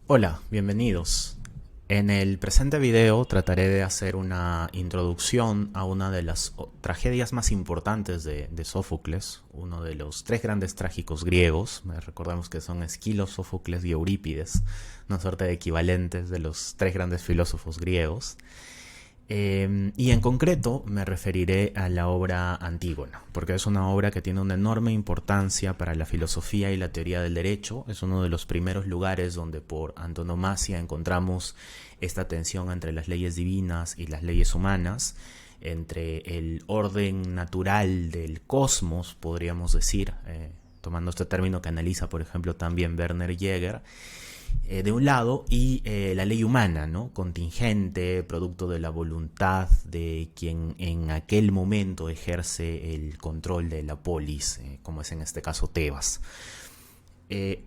Hola, bienvenidos. En el presente video trataré de hacer una introducción a una de las tragedias más importantes de Sófocles, uno de los tres grandes trágicos griegos. Recordemos que son Esquilo, Sófocles y Eurípides, una suerte de equivalentes de los tres grandes filósofos griegos. Y en concreto me referiré a la obra Antígona, porque es una obra que tiene una enorme importancia para la filosofía y la teoría del derecho. Es uno de los primeros lugares donde por antonomasia encontramos esta tensión entre las leyes divinas y las leyes humanas, entre el orden natural del cosmos, podríamos decir, tomando este término que analiza, por ejemplo, también Werner Jäger, de un lado, y la ley humana, ¿no? Contingente, producto de la voluntad de quien en aquel momento ejerce el control de la polis, como es en este caso Tebas.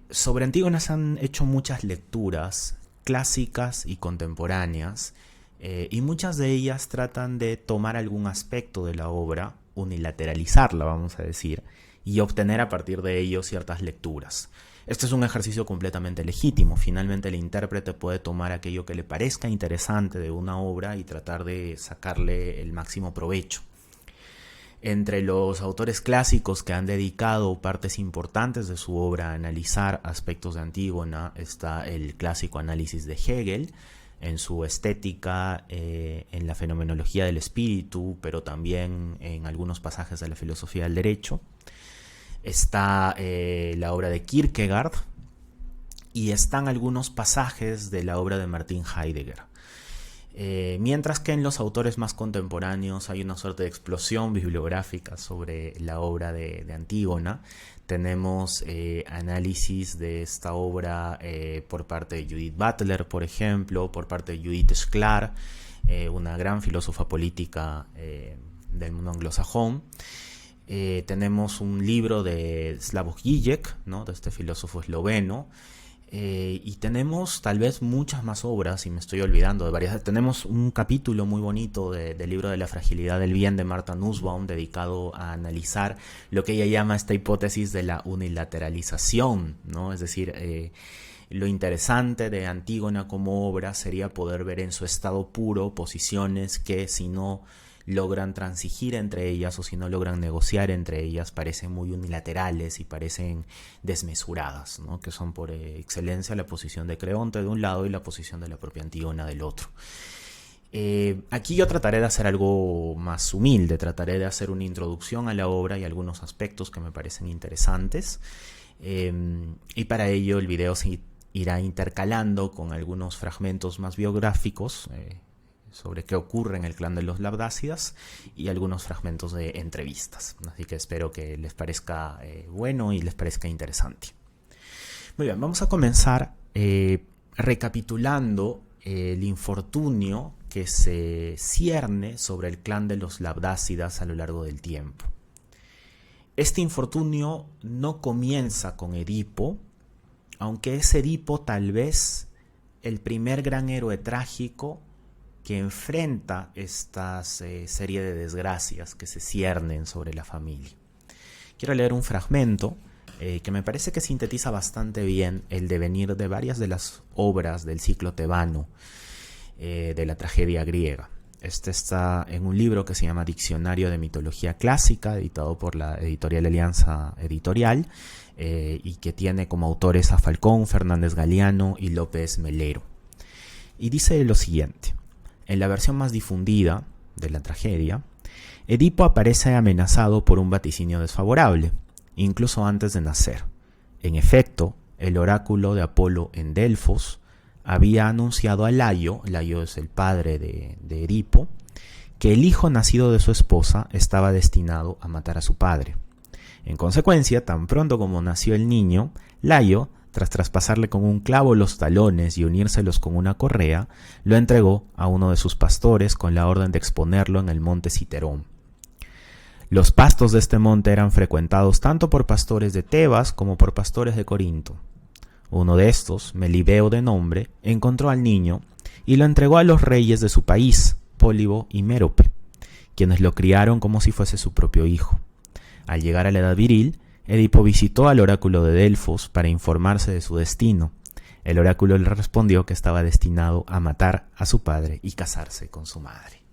Sobre Antígona se han hecho muchas lecturas clásicas y contemporáneas, y muchas de ellas tratan de tomar algún aspecto de la obra, unilateralizarla, vamos a decir, y obtener a partir de ello ciertas lecturas. Este es un ejercicio completamente legítimo. Finalmente el intérprete puede tomar aquello que le parezca interesante de una obra y tratar de sacarle el máximo provecho. Entre los autores clásicos que han dedicado partes importantes de su obra a analizar aspectos de Antígona está el clásico análisis de Hegel, en su estética, en la fenomenología del espíritu, pero también en algunos pasajes de la filosofía del derecho. Está la obra de Kierkegaard y están algunos pasajes de la obra de Martin Heidegger. Mientras que en los autores más contemporáneos hay una suerte de explosión bibliográfica sobre la obra de Antígona. Tenemos análisis de esta obra por parte de Judith Butler, por ejemplo, por parte de Judith Shklar, una gran filósofa política del mundo anglosajón. Tenemos un libro de Slavoj Žižek, ¿no? De este filósofo esloveno, y tenemos tal vez muchas más obras, y me estoy olvidando de varias. Tenemos un capítulo muy bonito del libro de la fragilidad del bien de Martha Nussbaum, dedicado a analizar lo que ella llama esta hipótesis de la unilateralización, ¿no? Es decir, lo interesante de Antígona como obra sería poder ver en su estado puro posiciones que, si no logran transigir entre ellas o si no logran negociar entre ellas, parecen muy unilaterales y parecen desmesuradas, ¿no? Que son por excelencia la posición de Creonte de un lado y la posición de la propia Antígona del otro. Aquí yo trataré de hacer algo más humilde, trataré de hacer una introducción a la obra y algunos aspectos que me parecen interesantes, y para ello el video se irá intercalando con algunos fragmentos más biográficos sobre qué ocurre en el clan de los Labdácidas y algunos fragmentos de entrevistas. Así que espero que les parezca bueno y les parezca interesante. Muy bien, vamos a comenzar recapitulando el infortunio que se cierne sobre el clan de los Labdácidas a lo largo del tiempo. Este infortunio no comienza con Edipo, aunque es Edipo tal vez el primer gran héroe trágico que enfrenta esta serie de desgracias que se ciernen sobre la familia. Quiero leer un fragmento que me parece que sintetiza bastante bien el devenir de varias de las obras del ciclo tebano de la tragedia griega. Este está en un libro que se llama Diccionario de Mitología Clásica, editado por la editorial Alianza Editorial, y que tiene como autores a Falcón, Fernández Galiano y López Melero. Y dice lo siguiente: en la versión más difundida de la tragedia, Edipo aparece amenazado por un vaticinio desfavorable, incluso antes de nacer. En efecto, el oráculo de Apolo en Delfos había anunciado a Layo es el padre de Edipo, que el hijo nacido de su esposa estaba destinado a matar a su padre. En consecuencia, tan pronto como nació el niño, Layo, tras traspasarle con un clavo los talones y unírselos con una correa, lo entregó a uno de sus pastores con la orden de exponerlo en el monte Citerón. Los pastos de este monte eran frecuentados tanto por pastores de Tebas como por pastores de Corinto. Uno de estos, Melibeo de nombre, encontró al niño y lo entregó a los reyes de su país, Pólibo y Mérope, quienes lo criaron como si fuese su propio hijo. Al llegar a la edad viril, Edipo visitó al oráculo de Delfos para informarse de su destino. El oráculo le respondió que estaba destinado a matar a su padre y casarse con su madre.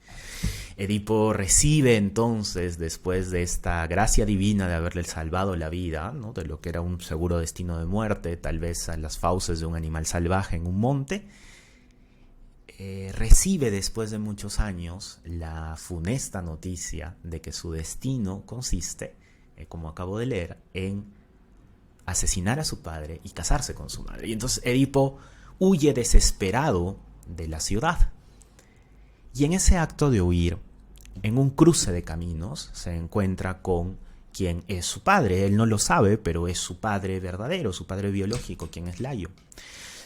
Edipo recibe entonces, después de esta gracia divina de haberle salvado la vida, ¿no?, de lo que era un seguro destino de muerte, tal vez a las fauces de un animal salvaje en un monte, recibe después de muchos años la funesta noticia de que su destino consiste, como acabo de leer, en asesinar a su padre y casarse con su madre. Y entonces Edipo huye desesperado de la ciudad. Y en ese acto de huir, en un cruce de caminos, se encuentra con quien es su padre. Él no lo sabe, pero es su padre verdadero, su padre biológico, quien es Layo.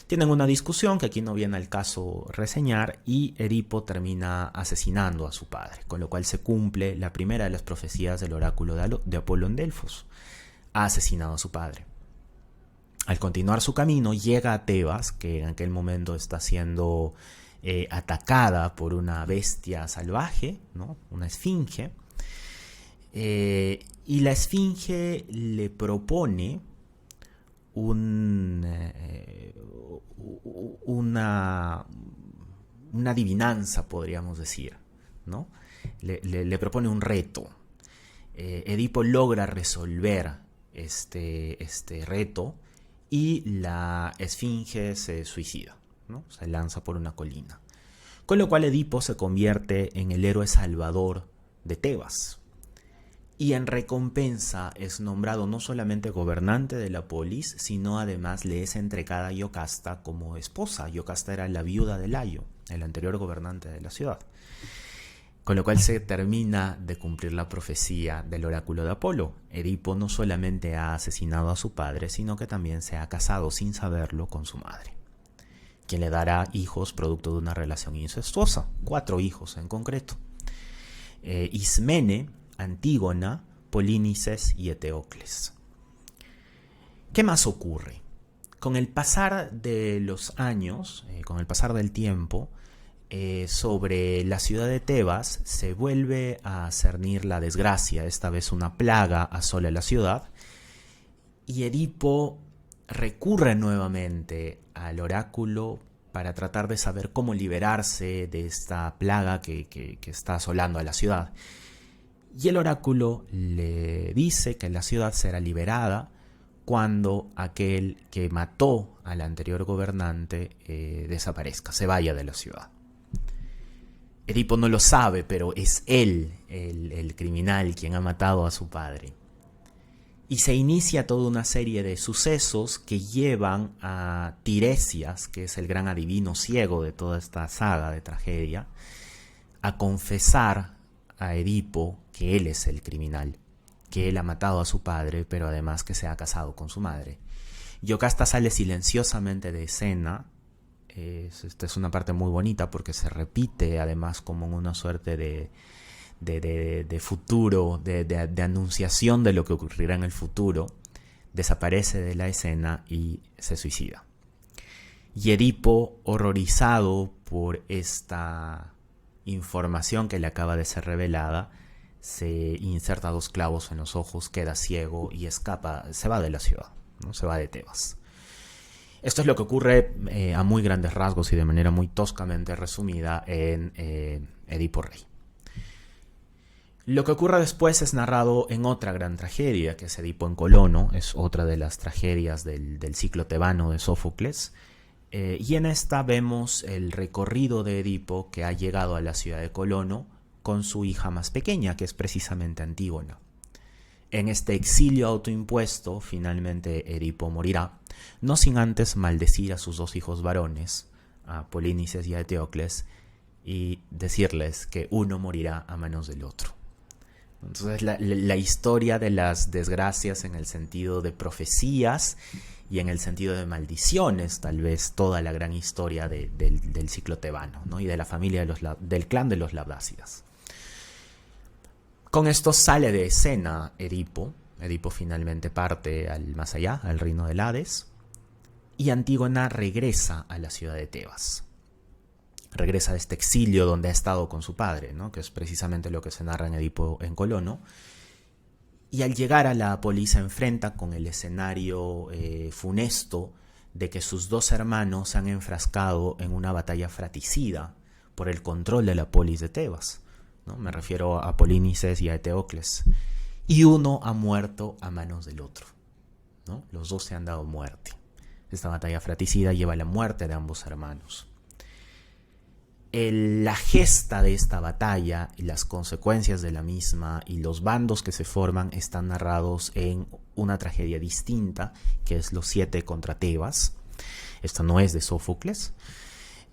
Tienen una discusión que aquí no viene al caso reseñar y Edipo termina asesinando a su padre, con lo cual se cumple la primera de las profecías del oráculo de Apolo en Delfos. Ha asesinado a su padre. Al continuar su camino llega a Tebas, que en aquel momento está siendo atacada por una bestia salvaje, ¿no?, una esfinge, y la esfinge le propone una adivinanza, podríamos decir, ¿no? Le propone un reto. Edipo logra resolver este reto y la esfinge se suicida, ¿no? Se lanza por una colina. Con lo cual Edipo se convierte en el héroe salvador de Tebas. Y en recompensa es nombrado no solamente gobernante de la polis, sino además le es entregada a Iocasta como esposa. Iocasta era la viuda de Layo, el anterior gobernante de la ciudad. Con lo cual se termina de cumplir la profecía del oráculo de Apolo. Edipo no solamente ha asesinado a su padre, sino que también se ha casado sin saberlo con su madre, quien le dará hijos producto de una relación incestuosa, 4 hijos en concreto. Ismene, Antígona, Polínices y Eteocles. ¿Qué más ocurre? Con el pasar de los años, con el pasar del tiempo, sobre la ciudad de Tebas se vuelve a cernir la desgracia. Esta vez una plaga asola la ciudad y Edipo recurre nuevamente al oráculo para tratar de saber cómo liberarse de esta plaga que está asolando a la ciudad. Y el oráculo le dice que la ciudad será liberada cuando aquel que mató al anterior gobernante desaparezca, se vaya de la ciudad. Edipo no lo sabe, pero es él el criminal quien ha matado a su padre. Y se inicia toda una serie de sucesos que llevan a Tiresias, que es el gran adivino ciego de toda esta saga de tragedia, a confesar a Edipo que él es el criminal, que él ha matado a su padre, pero además que se ha casado con su madre. Iocasta sale silenciosamente de escena. Esta es una parte muy bonita porque se repite además como en una suerte de futuro, de anunciación de lo que ocurrirá en el futuro. Desaparece de la escena y se suicida. Y Edipo, horrorizado por esta información que le acaba de ser revelada, se inserta 2 clavos en los ojos, queda ciego y escapa, se va de la ciudad, ¿no? Se va de Tebas. Esto es lo que ocurre a muy grandes rasgos y de manera muy toscamente resumida en Edipo Rey. Lo que ocurre después es narrado en otra gran tragedia, que es Edipo en Colono, es otra de las tragedias del ciclo tebano de Sófocles. Y en esta vemos el recorrido de Edipo, que ha llegado a la ciudad de Colono con su hija más pequeña, que es precisamente Antígona. En este exilio autoimpuesto, finalmente Edipo morirá, no sin antes maldecir a sus 2 hijos varones, a Polínices y a Eteocles, y decirles que uno morirá a manos del otro. Entonces la historia de las desgracias en el sentido de profecías y en el sentido de maldiciones, tal vez toda la gran historia del ciclo tebano, ¿no? Y de la familia del clan de los Labdácidas. Con esto sale de escena Edipo. Edipo finalmente parte al más allá, al reino del Hades, y Antígona regresa a la ciudad de Tebas. Regresa de este exilio donde ha estado con su padre, ¿no? Que es precisamente lo que se narra en Edipo en Colono. Y al llegar a la polis se enfrenta con el escenario funesto de que sus dos hermanos se han enfrascado en una batalla fratricida por el control de la polis de Tebas, ¿no? Me refiero a Polínices y a Eteocles. Y uno ha muerto a manos del otro, ¿no? Los dos se han dado muerte. Esta batalla fratricida lleva a la muerte de ambos hermanos. La gesta de esta batalla y las consecuencias de la misma y los bandos que se forman están narrados en una tragedia distinta, que es Los 7 contra Tebas. Esta no es de Sófocles.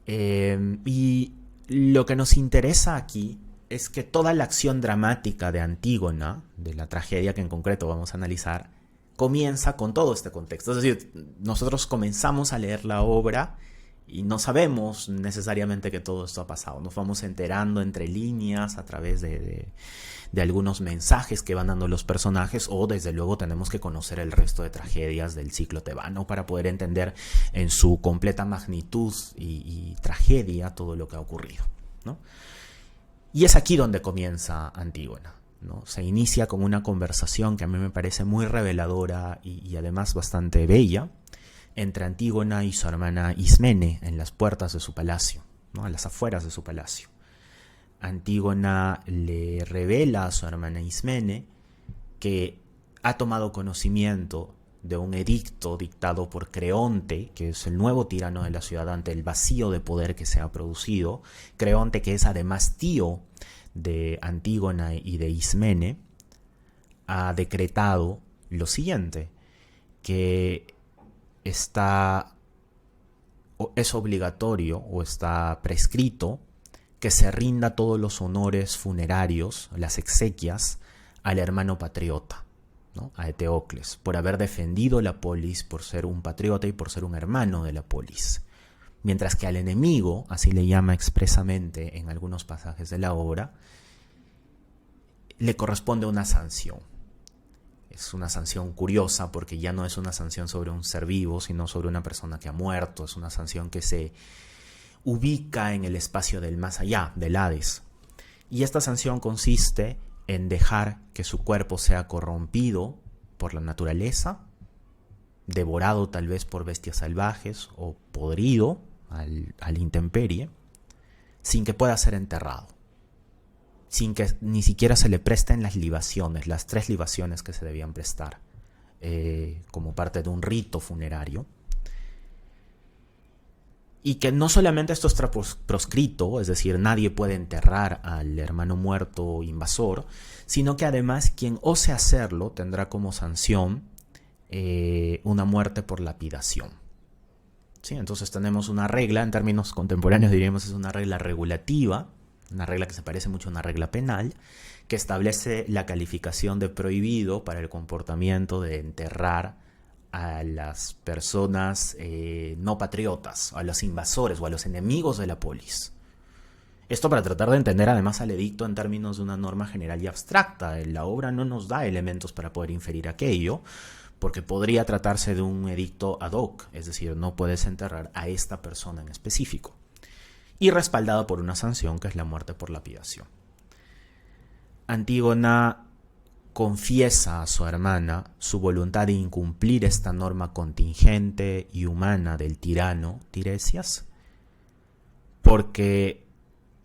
Y lo que nos interesa aquí es que toda la acción dramática de Antígona, de la tragedia que en concreto vamos a analizar, comienza con todo este contexto. Es decir, nosotros comenzamos a leer la obra y no sabemos necesariamente que todo esto ha pasado. Nos vamos enterando entre líneas a través de algunos mensajes que van dando los personajes, o desde luego tenemos que conocer el resto de tragedias del ciclo tebano para poder entender en su completa magnitud y tragedia todo lo que ha ocurrido, ¿no? Y es aquí donde comienza Antígona, ¿no? Se inicia con una conversación que a mí me parece muy reveladora y además bastante bella, entre Antígona y su hermana Ismene en las puertas de su palacio, ¿no? A las afueras de su palacio. Antígona le revela a su hermana Ismene que ha tomado conocimiento de un edicto dictado por Creonte, que es el nuevo tirano de la ciudad ante el vacío de poder que se ha producido. Creonte, que es además tío de Antígona y de Ismene, ha decretado lo siguiente, que es obligatorio o está prescrito que se rinda todos los honores funerarios, las exequias, al hermano patriota, ¿no? A Eteocles, por haber defendido la polis, por ser un patriota y por ser un hermano de la polis. Mientras que al enemigo, así le llama expresamente en algunos pasajes de la obra, le corresponde una sanción. Es una sanción curiosa porque ya no es una sanción sobre un ser vivo, sino sobre una persona que ha muerto. Es una sanción que se ubica en el espacio del más allá, del Hades. Y esta sanción consiste en dejar que su cuerpo sea corrompido por la naturaleza, devorado tal vez por bestias salvajes o podrido al intemperie, sin que pueda ser enterrado, sin que ni siquiera se le presten las libaciones, las 3 libaciones que se debían prestar como parte de un rito funerario. Y que no solamente esto está proscrito, es decir, nadie puede enterrar al hermano muerto invasor, sino que además quien ose hacerlo tendrá como sanción una muerte por lapidación. ¿Sí? Entonces tenemos una regla, en términos contemporáneos diríamos es una regla regulativa, una regla que se parece mucho a una regla penal, que establece la calificación de prohibido para el comportamiento de enterrar a las personas no patriotas, a los invasores o a los enemigos de la polis. Esto para tratar de entender además al edicto en términos de una norma general y abstracta. La obra no nos da elementos para poder inferir aquello, porque podría tratarse de un edicto ad hoc, es decir, no puedes enterrar a esta persona en específico, y respaldado por una sanción que es la muerte por lapidación. Antígona confiesa a su hermana su voluntad de incumplir esta norma contingente y humana del tirano Tiresias, porque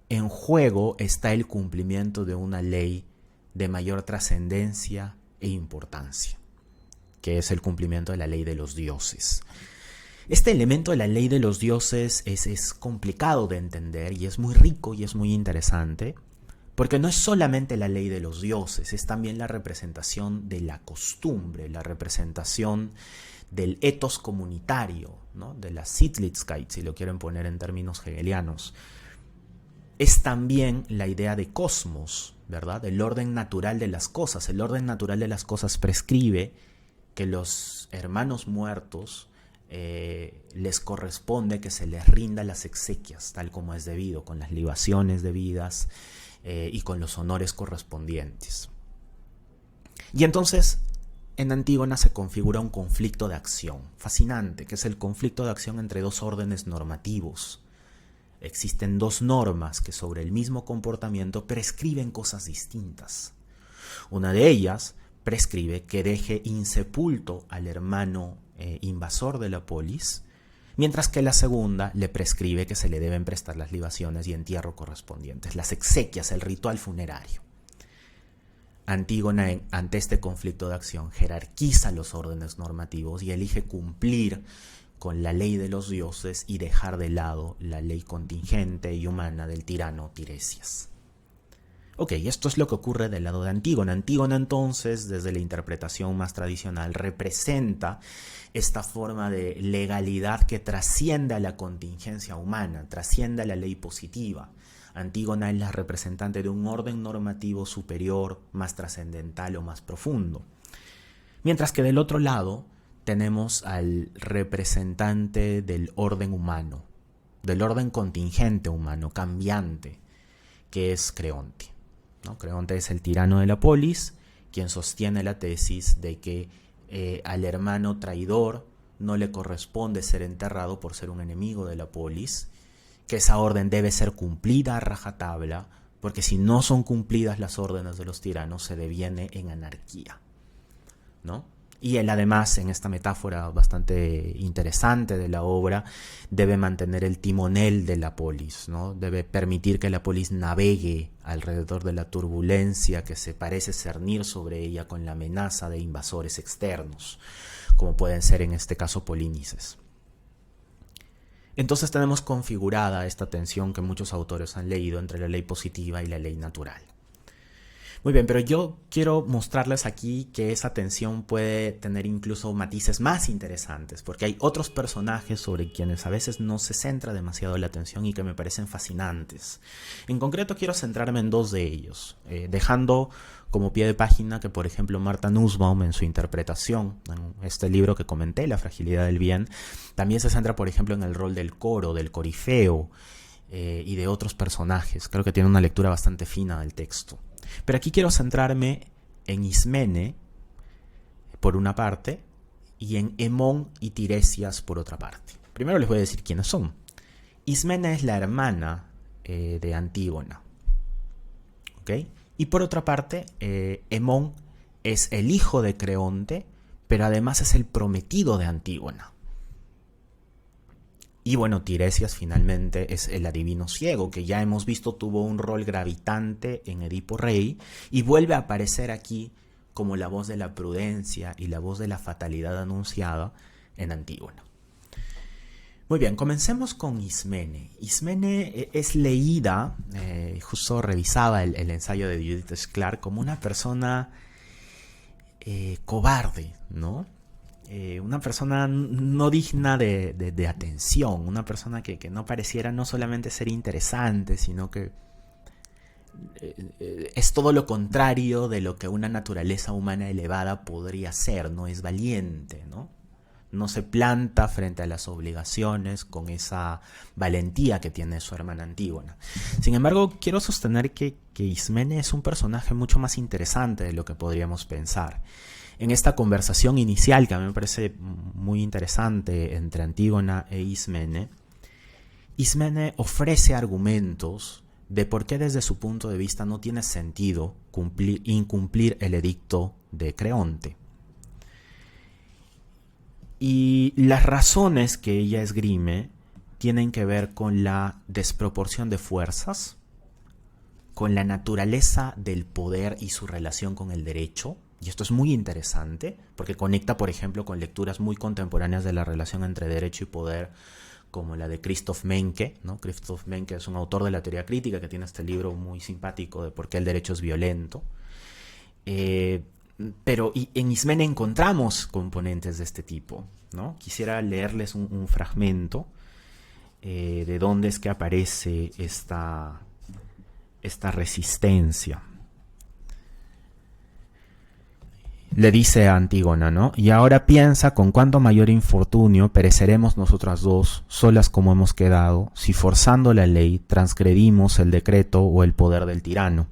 en juego está el cumplimiento de una ley de mayor trascendencia e importancia, que es el cumplimiento de la ley de los dioses. Este elemento de la ley de los dioses es complicado de entender y es muy rico y es muy interesante, porque no es solamente la ley de los dioses, es también la representación de la costumbre, la representación del ethos comunitario, ¿no? De la Sittlichkeit, si lo quieren poner en términos hegelianos. Es también la idea de cosmos, ¿verdad? El orden natural de las cosas. El orden natural de las cosas prescribe que los hermanos muertos les corresponde que se les rinda las exequias, tal como es debido, con las libaciones debidas y con los honores correspondientes. Y entonces en Antígona se configura un conflicto de acción fascinante, que es el conflicto de acción entre dos órdenes normativos. Existen dos normas que sobre el mismo comportamiento prescriben cosas distintas. Una de ellas prescribe que deje insepulto al hermano invasor de la polis, mientras que la segunda le prescribe que se le deben prestar las libaciones y entierro correspondientes, las exequias, el ritual funerario. Antígona, ante este conflicto de acción, jerarquiza los órdenes normativos y elige cumplir con la ley de los dioses y dejar de lado la ley contingente y humana del tirano Tiresias. Ok, esto es lo que ocurre del lado de Antígona. Antígona, entonces, desde la interpretación más tradicional, representa esta forma de legalidad que trasciende a la contingencia humana, trasciende a la ley positiva. Antígona es la representante de un orden normativo superior, más trascendental o más profundo. Mientras que del otro lado tenemos al representante del orden humano, del orden contingente humano, cambiante, que es Creonte, ¿no? Creonte es el tirano de la polis, quien sostiene la tesis de que al hermano traidor no le corresponde ser enterrado por ser un enemigo de la polis, que esa orden debe ser cumplida a rajatabla, porque si no son cumplidas las órdenes de los tiranos se deviene en anarquía, ¿no? Y él además, en esta metáfora bastante interesante de la obra, debe mantener el timonel de la polis, ¿no? Debe permitir que la polis navegue alrededor de la turbulencia que se parece cernir sobre ella con la amenaza de invasores externos, como pueden ser en este caso Polinices. Entonces tenemos configurada esta tensión que muchos autores han leído entre la ley positiva y la ley natural. Muy bien, pero yo quiero mostrarles aquí que esa tensión puede tener incluso matices más interesantes, porque hay otros personajes sobre quienes a veces no se centra demasiado la atención y que me parecen fascinantes. En concreto quiero centrarme en dos de ellos, dejando como pie de página que, por ejemplo, Martha Nussbaum en su interpretación, en este libro que comenté, La fragilidad del bien, también se centra, por ejemplo, en el rol del coro, del corifeo y de otros personajes. Creo que tiene una lectura bastante fina del texto. Pero aquí quiero centrarme en Ismene, por una parte, y en Hemón y Tiresias, por otra parte. Primero les voy a decir quiénes son. Ismene es la hermana de Antígona, ¿ok? Y por otra parte, Hemón es el hijo de Creonte, pero además es el prometido de Antígona. Y bueno, Tiresias finalmente es el adivino ciego, que ya hemos visto tuvo un rol gravitante en Edipo Rey y vuelve a aparecer aquí como la voz de la prudencia y la voz de la fatalidad anunciada en Antígona. Muy bien, comencemos con Ismene. Ismene es leída, justo revisaba el ensayo de Judith Clark, como una persona cobarde, ¿no? Una persona no digna de atención, una persona que no pareciera no solamente ser interesante, sino que es todo lo contrario de lo que una naturaleza humana elevada podría ser, no es valiente, ¿no? No se planta frente a las obligaciones con esa valentía que tiene su hermana Antígona. Sin embargo, quiero sostener que Ismene es un personaje mucho más interesante de lo que podríamos pensar. En esta conversación inicial, que a mí me parece muy interesante entre Antígona e Ismene, Ismene ofrece argumentos de por qué desde su punto de vista no tiene sentido incumplir el edicto de Creonte. Y las razones que ella esgrime tienen que ver con la desproporción de fuerzas, con la naturaleza del poder y su relación con el derecho. Y esto es muy interesante porque conecta, por ejemplo, con lecturas muy contemporáneas de la relación entre derecho y poder, como la de Christoph Menke, ¿no? Christoph Menke es un autor de la teoría crítica que tiene este libro muy simpático de por qué el derecho es violento. Pero en Ismene encontramos componentes de este tipo, ¿no? Quisiera leerles un fragmento de dónde es que aparece esta resistencia. Le dice a Antígona, ¿no? Y ahora piensa con cuánto mayor infortunio pereceremos nosotras dos, solas como hemos quedado, si forzando la ley transgredimos el decreto o el poder del tirano.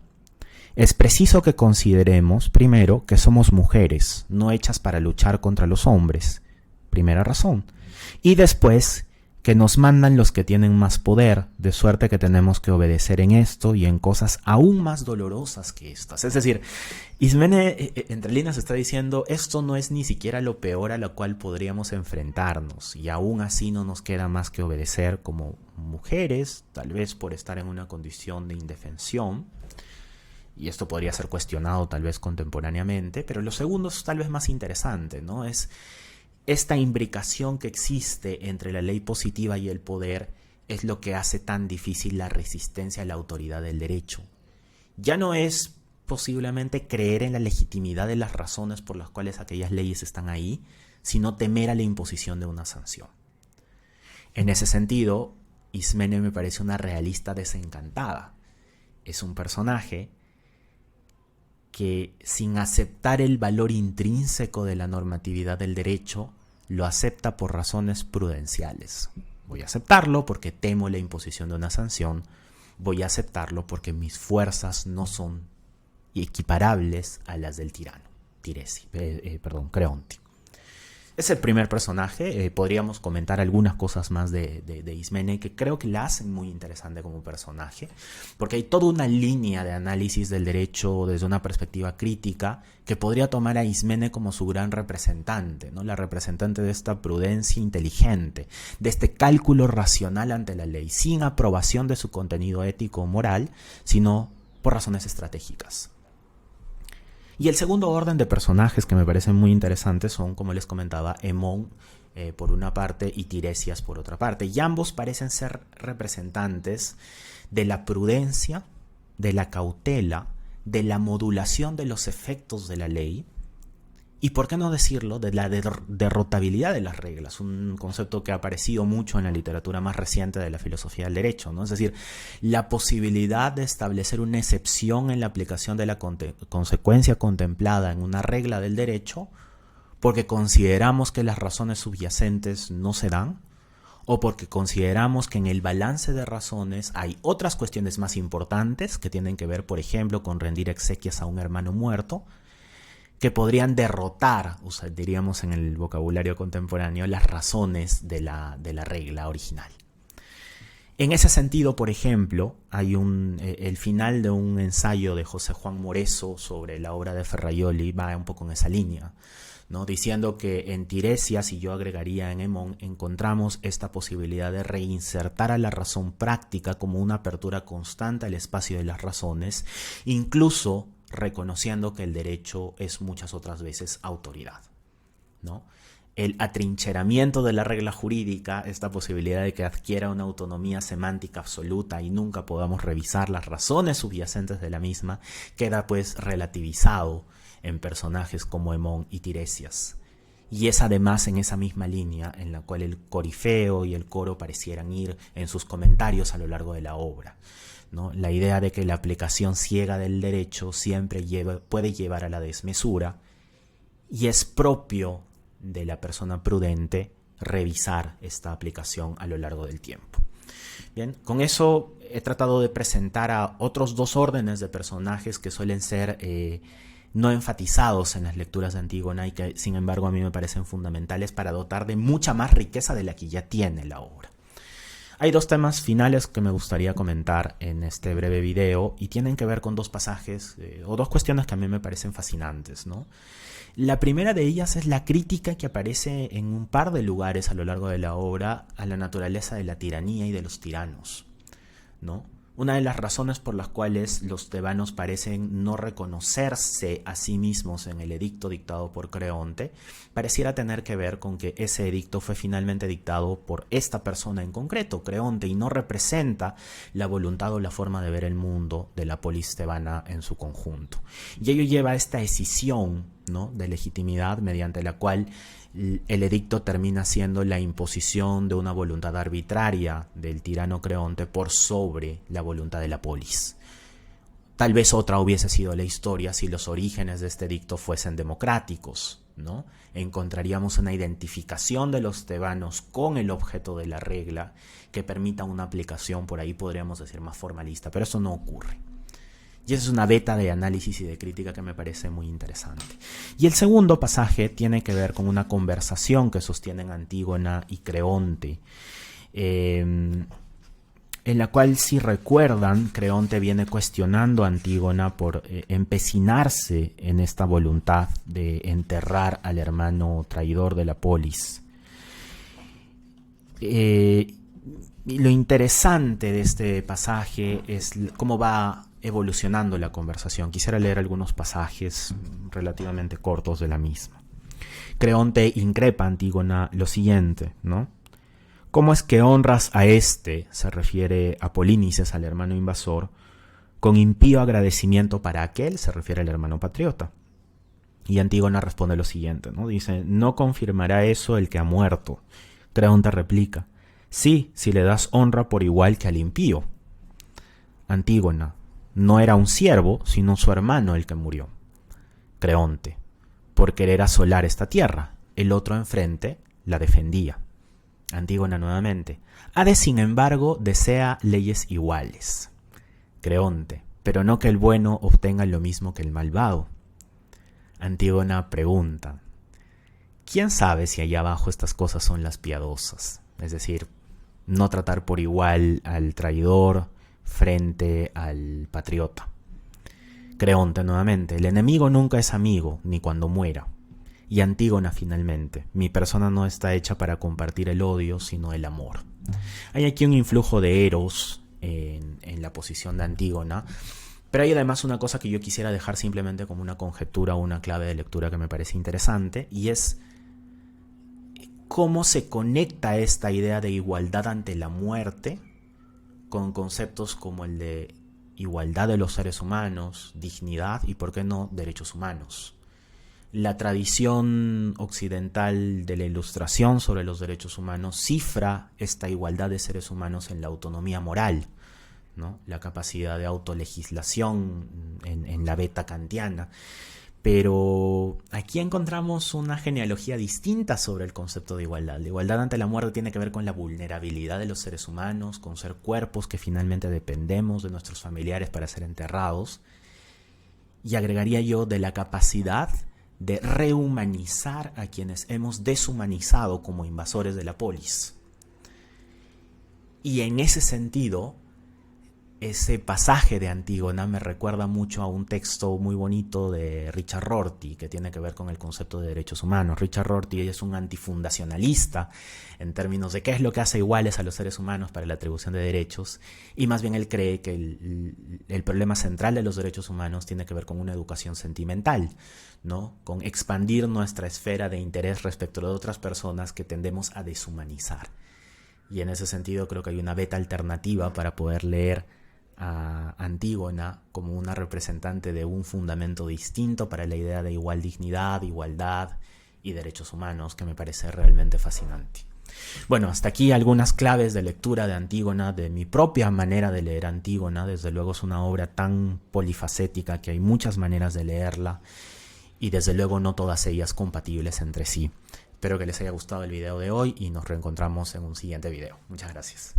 Es preciso que consideremos, primero, que somos mujeres, no hechas para luchar contra los hombres. Primera razón. Y después, que nos mandan los que tienen más poder, de suerte que tenemos que obedecer en esto y en cosas aún más dolorosas que estas. Es decir, Ismene entre líneas está diciendo, esto no es ni siquiera lo peor a lo cual podríamos enfrentarnos, y aún así no nos queda más que obedecer como mujeres, tal vez por estar en una condición de indefensión, y esto podría ser cuestionado tal vez contemporáneamente, pero lo segundo es tal vez más interesante, ¿no? Es esta imbricación que existe entre la ley positiva y el poder es lo que hace tan difícil la resistencia a la autoridad del derecho. Ya no es posiblemente creer en la legitimidad de las razones por las cuales aquellas leyes están ahí, sino temer a la imposición de una sanción. En ese sentido, Ismene me parece una realista desencantada. Es un personaje que, sin aceptar el valor intrínseco de la normatividad del derecho, lo acepta por razones prudenciales. Voy a aceptarlo porque temo la imposición de una sanción. Voy a aceptarlo porque mis fuerzas no son equiparables a las del tirano, Creonte. Es el primer personaje. Podríamos comentar algunas cosas más de Ismene que creo que la hacen muy interesante como personaje, porque hay toda una línea de análisis del derecho desde una perspectiva crítica que podría tomar a Ismene como su gran representante, ¿no? La representante de esta prudencia inteligente, de este cálculo racional ante la ley, sin aprobación de su contenido ético o moral, sino por razones estratégicas. Y el segundo orden de personajes que me parecen muy interesantes son, como les comentaba, Hemón por una parte y Tiresias por otra parte. Y ambos parecen ser representantes de la prudencia, de la cautela, de la modulación de los efectos de la ley y, por qué no decirlo, de la derrotabilidad de las reglas, un concepto que ha aparecido mucho en la literatura más reciente de la filosofía del derecho, ¿no? Es decir, la posibilidad de establecer una excepción en la aplicación de la consecuencia contemplada en una regla del derecho porque consideramos que las razones subyacentes no se dan, o porque consideramos que en el balance de razones hay otras cuestiones más importantes que tienen que ver, por ejemplo, con rendir exequias a un hermano muerto, que podrían derrotar, diríamos en el vocabulario contemporáneo, las razones de la regla original. En ese sentido, por ejemplo, hay el final de un ensayo de José Juan Moreso sobre la obra de Ferraioli va un poco en esa línea, ¿no? Diciendo que en Tiresias, y yo agregaría en Hemón, encontramos esta posibilidad de reinsertar a la razón práctica como una apertura constante al espacio de las razones, incluso reconociendo que el derecho es muchas otras veces autoridad, ¿no? El atrincheramiento de la regla jurídica, esta posibilidad de que adquiera una autonomía semántica absoluta y nunca podamos revisar las razones subyacentes de la misma, queda pues relativizado en personajes como Hemón y Tiresias. Y es además en esa misma línea en la cual el Corifeo y el Coro parecieran ir en sus comentarios a lo largo de la obra, ¿no? La idea de que la aplicación ciega del derecho siempre puede llevar a la desmesura, y es propio de la persona prudente revisar esta aplicación a lo largo del tiempo. Bien, con eso he tratado de presentar a otros dos órdenes de personajes que suelen ser no enfatizados en las lecturas de Antígona y que sin embargo a mí me parecen fundamentales para dotar de mucha más riqueza de la que ya tiene la obra. Hay dos temas finales que me gustaría comentar en este breve video y tienen que ver con dos pasajes o dos cuestiones que a mí me parecen fascinantes, ¿no? La primera de ellas es la crítica que aparece en un par de lugares a lo largo de la obra a la naturaleza de la tiranía y de los tiranos, ¿no? Una de las razones por las cuales los tebanos parecen no reconocerse a sí mismos en el edicto dictado por Creonte pareciera tener que ver con que ese edicto fue finalmente dictado por esta persona en concreto, Creonte, y no representa la voluntad o la forma de ver el mundo de la polis tebana en su conjunto. Y ello lleva a esta escisión, ¿no?, de legitimidad mediante la cual el edicto termina siendo la imposición de una voluntad arbitraria del tirano Creonte por sobre la voluntad de la polis. Tal vez otra hubiese sido la historia si los orígenes de este edicto fuesen democráticos, ¿no? Encontraríamos una identificación de los tebanos con el objeto de la regla que permita una aplicación, por ahí podríamos decir, más formalista, pero eso no ocurre. Y esa es una beta de análisis y de crítica que me parece muy interesante. Y el segundo pasaje tiene que ver con una conversación que sostienen Antígona y Creonte, en la cual, si recuerdan, Creonte viene cuestionando a Antígona por empecinarse en esta voluntad de enterrar al hermano traidor de la polis. Y lo interesante de este pasaje es cómo va evolucionando la conversación. Quisiera leer algunos pasajes relativamente cortos de la misma. Creonte increpa a Antígona lo siguiente, ¿no? ¿Cómo es que honras a este, se refiere a Polínices, al hermano invasor, con impío agradecimiento para aquel, se refiere al hermano patriota? Y Antígona responde lo siguiente, ¿no? Dice, no confirmará eso el que ha muerto. Creonte replica, sí, si le das honra por igual que al impío. Antígona, no era un siervo, sino su hermano el que murió. Creonte, por querer asolar esta tierra, el otro enfrente la defendía. Antígona nuevamente, Hades sin embargo desea leyes iguales. Creonte, pero no que el bueno obtenga lo mismo que el malvado. Antígona pregunta, ¿quién sabe si allá abajo estas cosas son las piadosas? Es decir, no tratar por igual al traidor frente al patriota. Creonte nuevamente, el enemigo nunca es amigo, ni cuando muera. Y Antígona finalmente, mi persona no está hecha para compartir el odio, sino el amor. Hay aquí un influjo de Eros en la posición de Antígona, pero hay además una cosa que yo quisiera dejar simplemente como una conjetura o una clave de lectura que me parece interesante, y es cómo se conecta esta idea de igualdad ante la muerte con conceptos como el de igualdad de los seres humanos, dignidad y, por qué no, derechos humanos. La tradición occidental de la Ilustración sobre los derechos humanos cifra esta igualdad de seres humanos en la autonomía moral, ¿no? La capacidad de autolegislación en la beta kantiana. Pero aquí encontramos una genealogía distinta sobre el concepto de igualdad. La igualdad ante la muerte tiene que ver con la vulnerabilidad de los seres humanos, con ser cuerpos que finalmente dependemos de nuestros familiares para ser enterrados. Y agregaría yo de la capacidad de rehumanizar a quienes hemos deshumanizado como invasores de la polis. Y en ese sentido, ese pasaje de Antígona me recuerda mucho a un texto muy bonito de Richard Rorty, que tiene que ver con el concepto de derechos humanos. Richard Rorty es un antifundacionalista en términos de qué es lo que hace iguales a los seres humanos para la atribución de derechos, y más bien él cree que el problema central de los derechos humanos tiene que ver con una educación sentimental, ¿no? Con expandir nuestra esfera de interés respecto de otras personas que tendemos a deshumanizar. Y en ese sentido creo que hay una beta alternativa para poder leer a Antígona como una representante de un fundamento distinto para la idea de igual dignidad, igualdad y derechos humanos, que me parece realmente fascinante. Bueno, hasta aquí algunas claves de lectura de Antígona, de mi propia manera de leer Antígona. Desde luego es una obra tan polifacética que hay muchas maneras de leerla y desde luego no todas ellas compatibles entre sí. Espero que les haya gustado el video de hoy y nos reencontramos en un siguiente video. Muchas gracias.